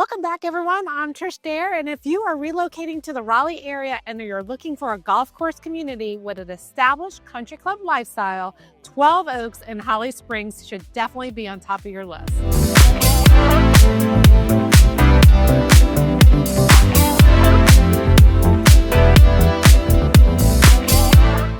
Welcome back, everyone. I'm Trish, and if you are relocating to the Raleigh area and you're looking for a golf course community with an established country club lifestyle, 12 Oaks and Holly Springs should definitely be on top of your list.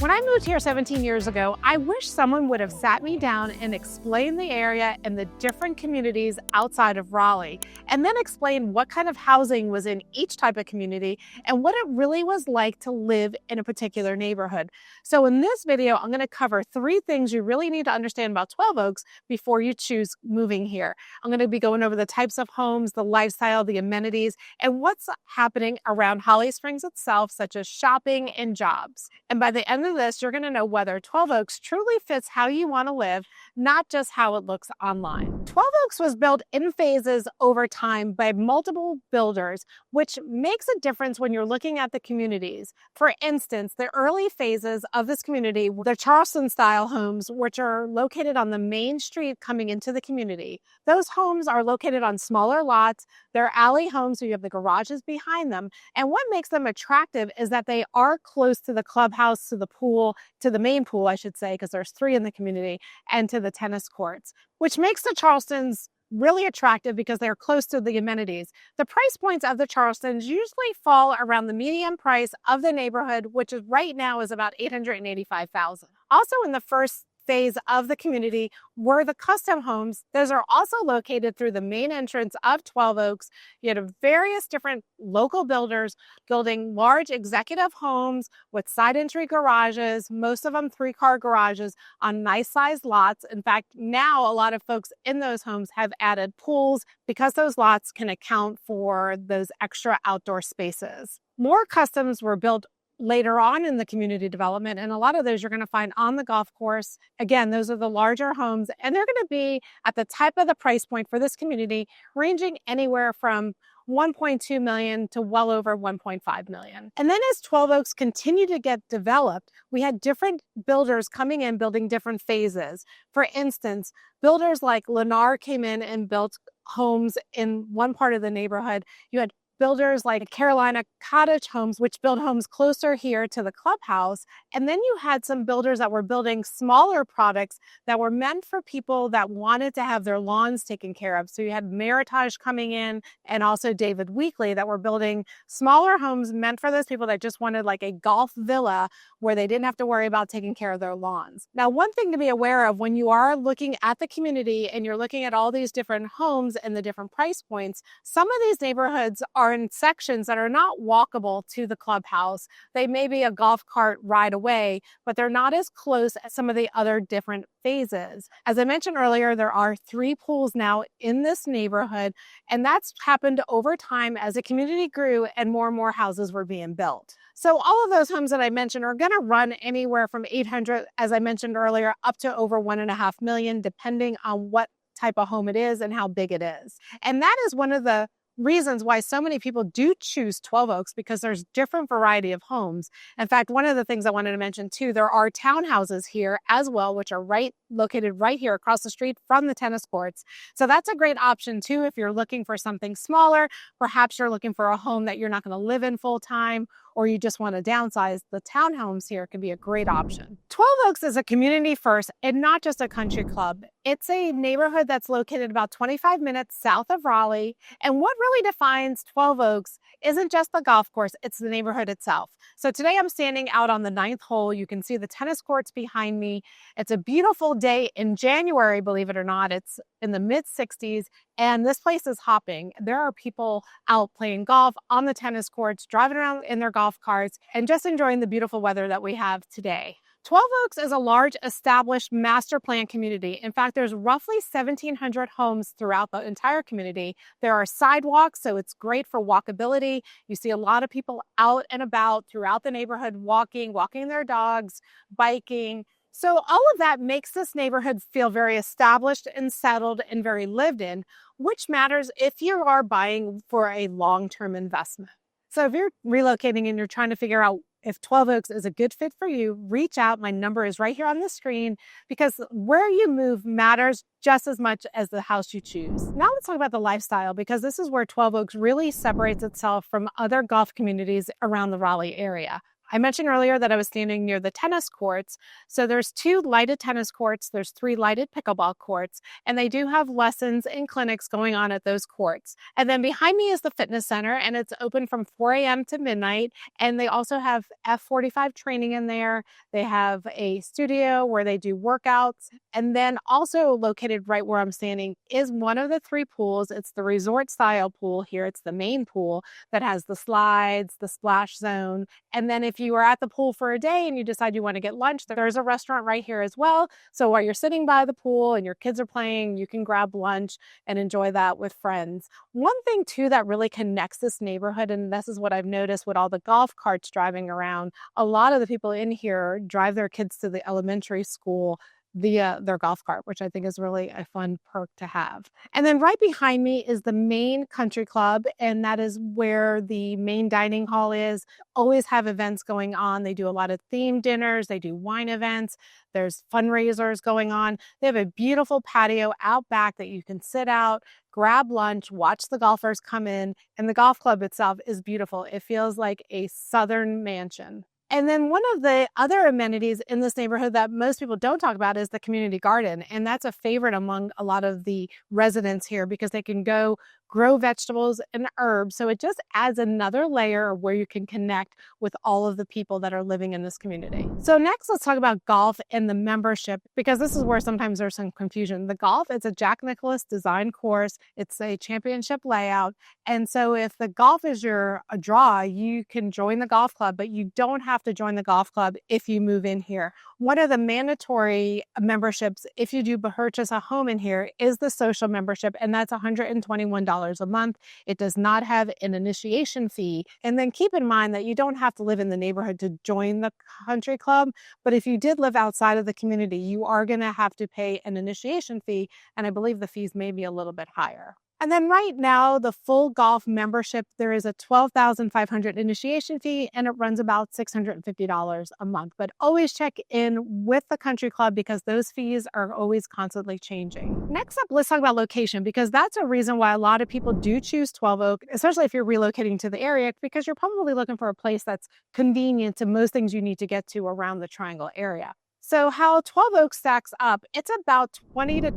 When I moved here 17 years ago, I wish someone would have sat me down and explained the area and the different communities outside of Raleigh, and then explain what kind of housing was in each type of community and what it really was like to live in a particular neighborhood. So in this video, I'm going to cover 3 things you really need to understand about 12 Oaks before you choose moving here. I'm going to be going over the types of homes, the lifestyle, the amenities, and what's happening around Holly Springs itself, such as shopping and jobs. And by the end of this, you're going to know whether 12 Oaks truly fits how you want to live, not just how it looks online. 12 Oaks was built in phases over time by multiple builders, which makes a difference when you're looking at the communities. For instance, the early phases of this community were the Charleston-style homes, which are located on the main street coming into the community. Those homes are located on smaller lots. They're alley homes, so you have the garages behind them. And what makes them attractive is that they are close to the clubhouse, to the pool, to the main pool, I should say, because there's 3 in the community, and to the tennis courts, which makes the Charlestons really attractive because they're close to the amenities. The price points of the Charlestons usually fall around the median price of the neighborhood, which is right now is about $885,000. Also in the first phase of the community were the custom homes. Those are also located through the main entrance of 12 Oaks. You had various different local builders building large executive homes with side entry garages, most of them 3-car garages on nice sized lots. In fact, now a lot of folks in those homes have added pools because those lots can account for those extra outdoor spaces. More customs were built later on in the community development, and a lot of those you're going to find on the golf course. Again, those are the larger homes, and they're going to be at the type of the price point for this community, ranging anywhere from $1.2 million to well over $1.5 million. And then as 12 Oaks continued to get developed, we had different builders coming in building different phases. For instance, builders like Lennar came in and built homes in one part of the neighborhood. You had builders like Carolina Cottage Homes, which build homes closer here to the clubhouse. And then you had some builders that were building smaller products that were meant for people that wanted to have their lawns taken care of. So you had Meritage coming in and also David Weekley that were building smaller homes meant for those people that just wanted like a golf villa where they didn't have to worry about taking care of their lawns. Now, one thing to be aware of when you are looking at the community and you're looking at all these different homes and the different price points, some of these neighborhoods are in sections that are not walkable to the clubhouse. They may be a golf cart ride away, but they're not as close as some of the other different phases. As I mentioned earlier, there are 3 pools now in this neighborhood, and that's happened over time as the community grew and more houses were being built. So all of those homes that I mentioned are going to run anywhere from 800, as I mentioned earlier, up to over $1.5 million, depending on what type of home it is and how big it is. And that is one of the reasons why so many people do choose 12 Oaks, because there's different variety of homes. In fact, one of the things I wanted to mention too, there are townhouses here as well, which are located right here across the street from the tennis courts. So that's a great option too if you're looking for something smaller. Perhaps you're looking for a home that you're not going to live in full time, or you just want to downsize. The townhomes here can be a great option. 12 Oaks is a community first and not just a country club. It's a neighborhood that's located about 25 minutes south of Raleigh. And what really defines 12 Oaks isn't just the golf course, it's the neighborhood itself. So today I'm standing out on the 9th hole. You can see the tennis courts behind me. It's a beautiful day in January, believe it or not. It's in the mid-60s, and this place is hopping. There are people out playing golf on the tennis courts, driving around in their golf carts, and just enjoying the beautiful weather that we have today. 12 Oaks is a large established master plan community. In fact, there's roughly 1,700 homes throughout the entire community. There are sidewalks, so it's great for walkability. You see a lot of people out and about throughout the neighborhood walking their dogs, biking. So all of that makes this neighborhood feel very established and settled and very lived in, which matters if you are buying for a long-term investment. So if you're relocating and you're trying to figure out if 12 Oaks is a good fit for you, reach out. My number is right here on the screen because where you move matters just as much as the house you choose. Now let's talk about the lifestyle because this is where 12 Oaks really separates itself from other golf communities around the Raleigh area. I mentioned earlier that I was standing near the tennis courts. So there's 2 lighted tennis courts, there's 3 lighted pickleball courts, and they do have lessons and clinics going on at those courts. And then behind me is the fitness center, and it's open from 4 a.m. to midnight. And they also have F45 training in there. They have a studio where they do workouts. And then also located right where I'm standing is one of the 3 pools. It's the resort style pool here. It's the main pool that has the slides, the splash zone. And then if you are at the pool for a day and you decide you want to get lunch, there's a restaurant right here as well. So while you're sitting by the pool and your kids are playing, you can grab lunch and enjoy that with friends. One thing too that really connects this neighborhood, and this is what I've noticed with all the golf carts driving around, a lot of the people in here drive their kids to the elementary school via their golf cart, which I think is really a fun perk to have. And then right behind me is the main country club, and that is where the main dining hall is. Always have events going on. They do a lot of themed dinners, they do wine events, there's fundraisers going on. They have a beautiful patio out back that you can sit out, grab lunch, watch the golfers come in, and the golf club itself is beautiful. It feels like a southern mansion. And then one of the other amenities in this neighborhood that most people don't talk about is the community garden. And that's a favorite among a lot of the residents here because they can go grow vegetables and herbs. So it just adds another layer where you can connect with all of the people that are living in this community. So next, let's talk about golf and the membership, because this is where sometimes there's some confusion. The golf, it's a Jack Nicklaus design course. It's a championship layout. And so if the golf is your draw, you can join the golf club, but you don't have to join the golf club if you move in here. One of the mandatory memberships, if you do purchase a home in here, is the social membership, and that's $121 a month. It does not have an initiation fee. And then keep in mind that you don't have to live in the neighborhood to join the country club, but if you did live outside of the community, you are going to have to pay an initiation fee, and I believe the fees may be a little bit higher. And then right now, the full golf membership, there is a $12,500 initiation fee, and it runs about $650 a month. But always check in with the country club because those fees are always constantly changing. Next up, let's talk about location, because that's a reason why a lot of people do choose 12 Oak, especially if you're relocating to the area, because you're probably looking for a place that's convenient to most things you need to get to around the Triangle area. So how 12 Oak stacks up, it's about 20 to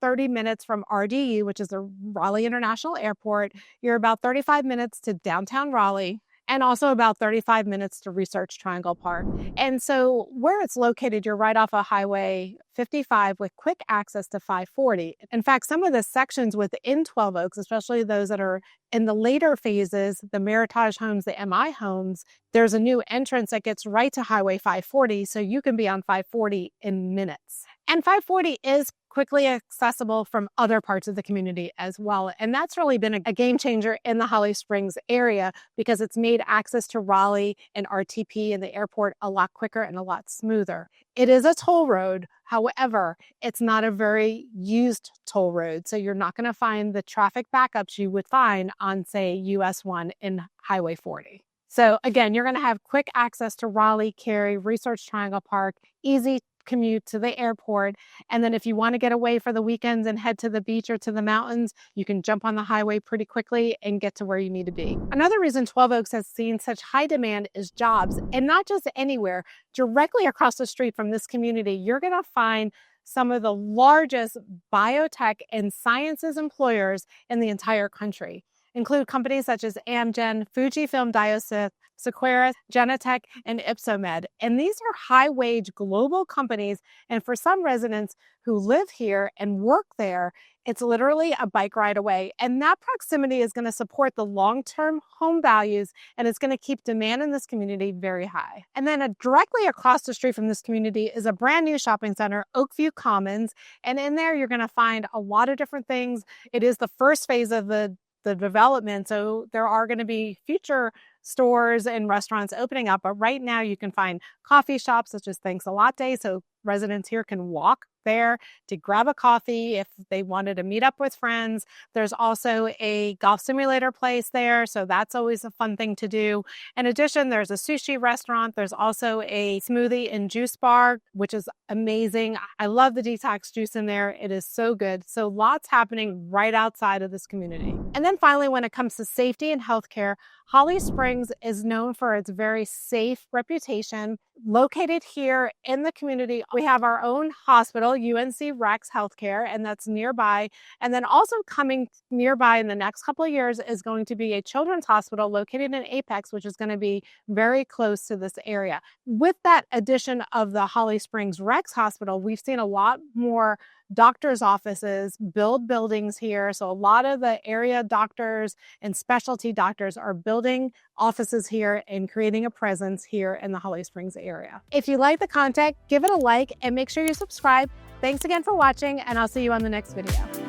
30 minutes from RDU, which is the Raleigh International Airport. You're about 35 minutes to downtown Raleigh, and also about 35 minutes to Research Triangle Park. And so where it's located, you're right off of Highway 55 with quick access to 540. In fact, some of the sections within 12 Oaks, especially those that are in the later phases, the Meritage homes, the MI homes, there's a new entrance that gets right to Highway 540, so you can be on 540 in minutes. And 540 is quickly accessible from other parts of the community as well. And that's really been a game changer in the Holly Springs area because it's made access to Raleigh and RTP and the airport a lot quicker and a lot smoother. It is a toll road. However, it's not a very used toll road. So you're not going to find the traffic backups you would find on, say, US 1 in Highway 40. So again, you're going to have quick access to Raleigh, Cary, Research Triangle Park, easy commute to the airport. And then if you want to get away for the weekends and head to the beach or to the mountains, you can jump on the highway pretty quickly and get to where you need to be. Another reason 12 Oaks has seen such high demand is jobs, and not just anywhere. Directly across the street from this community, you're going to find some of the largest biotech and sciences employers in the entire country. Include companies such as Amgen, Fujifilm Diosynth, Sequoia, Genentech, and Ipsomed. And these are high-wage global companies. And for some residents who live here and work there, it's literally a bike ride away. And that proximity is going to support the long-term home values, and it's going to keep demand in this community very high. And then directly across the street from this community is a brand new shopping center, Oakview Commons. And in there, you're going to find a lot of different things. It is the first phase of the development. So there are going to be future stores and restaurants opening up. But right now you can find coffee shops such as Thanks a Latte. So residents here can walk there to grab a coffee if they wanted to meet up with friends. There's also a golf simulator place there, so that's always a fun thing to do. In addition, there's a sushi restaurant. There's also a smoothie and juice bar, which is amazing. I love the detox juice in there. It is so good. So lots happening right outside of this community. And then finally, when it comes to safety and healthcare, Holly Springs is known for its very safe reputation. Located here in the community, we have our own hospital, UNC Rex Healthcare, and that's nearby. And then also coming nearby in the next couple of years is going to be a children's hospital located in Apex, which is going to be very close to this area. With that addition of the Holly Springs Rex Hospital, we've seen a lot more doctors' offices build buildings here. So a lot of the area doctors and specialty doctors are building offices here and creating a presence here in the Holly Springs area. If you like the content, give it a like and make sure you subscribe. Thanks again for watching, and I'll see you on the next video.